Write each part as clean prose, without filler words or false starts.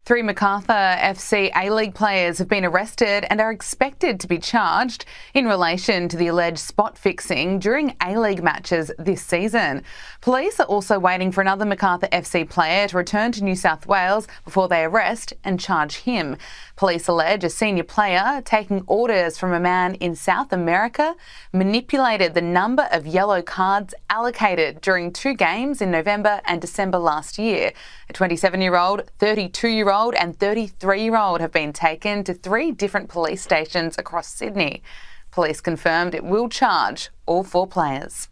Three Macarthur FC A-League players have been arrested and are expected to be charged in relation to the alleged spot fixing during A-League matches this season. Police are also waiting for another Macarthur FC player to return to New South Wales before they arrest and charge him. Police allege a senior player, taking orders from a man in South America, manipulated the number of yellow cards allocated during two games in November and December last year. A 27-year-old, 32-year-old and 33-year-old have been taken to three different police stations across Sydney. Police confirmed it will charge all four players.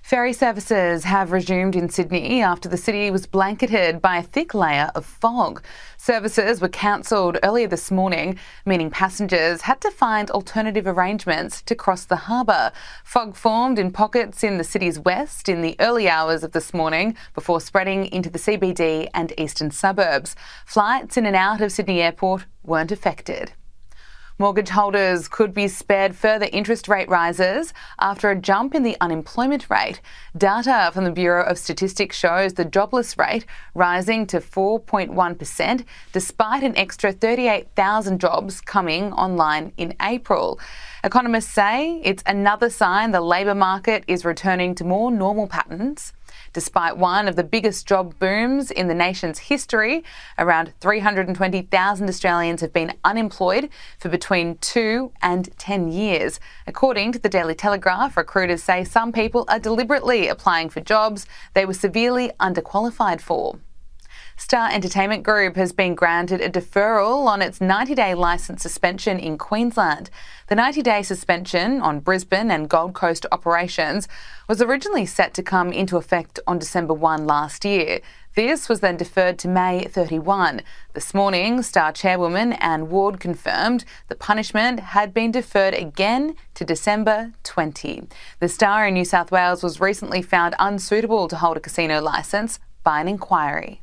Ferry services have resumed in Sydney after the city was blanketed by a thick layer of fog. Services were cancelled earlier this morning, meaning passengers had to find alternative arrangements to cross the harbour. Fog formed in pockets in the city's west in the early hours of this morning before spreading into the CBD and eastern suburbs. Flights in and out of Sydney Airport weren't affected. Mortgage holders could be spared further interest rate rises after a jump in the unemployment rate. Data from the Bureau of Statistics shows the jobless rate rising to 4.1% despite an extra 38,000 jobs coming online in April. Economists say it's another sign the labour market is returning to more normal patterns. Despite one of the biggest job booms in the nation's history, around 320,000 Australians have been unemployed for between 2 and 10 years. According to the Daily Telegraph, recruiters say some people are deliberately applying for jobs they were severely underqualified for. Star Entertainment Group has been granted a deferral on its 90-day licence suspension in Queensland. The 90-day suspension on Brisbane and Gold Coast operations was originally set to come into effect on December 1 last year. This was then deferred to May 31. This morning, Star chairwoman Anne Ward confirmed the punishment had been deferred again to December 20. The Star in New South Wales was recently found unsuitable to hold a casino licence by an inquiry.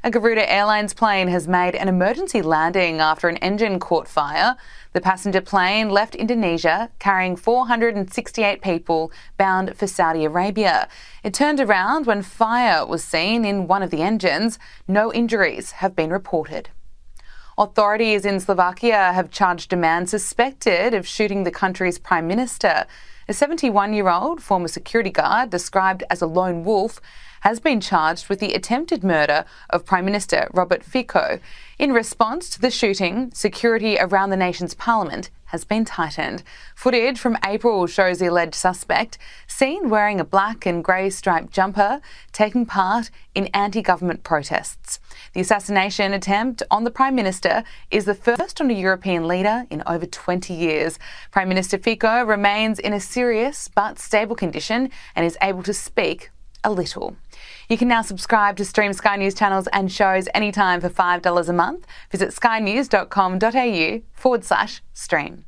A Garuda Airlines plane has made an emergency landing after an engine caught fire. The passenger plane left Indonesia carrying 468 people bound for Saudi Arabia. It turned around when fire was seen in one of the engines. No injuries have been reported. Authorities in Slovakia have charged a man suspected of shooting the country's prime minister. A 71-year-old former security guard, described as a lone wolf, has been charged with the attempted murder of Prime Minister Robert Fico. In response to the shooting, security around the nation's parliament has been tightened. Footage from April shows the alleged suspect seen wearing a black and grey striped jumper, taking part in anti-government protests. The assassination attempt on the Prime Minister is the first on a European leader in over 20 years. Prime Minister Fico remains in a serious but stable condition and is able to speak a little. You can now subscribe to Stream Sky News channels and shows anytime for $5 a month. Visit skynews.com.au/stream.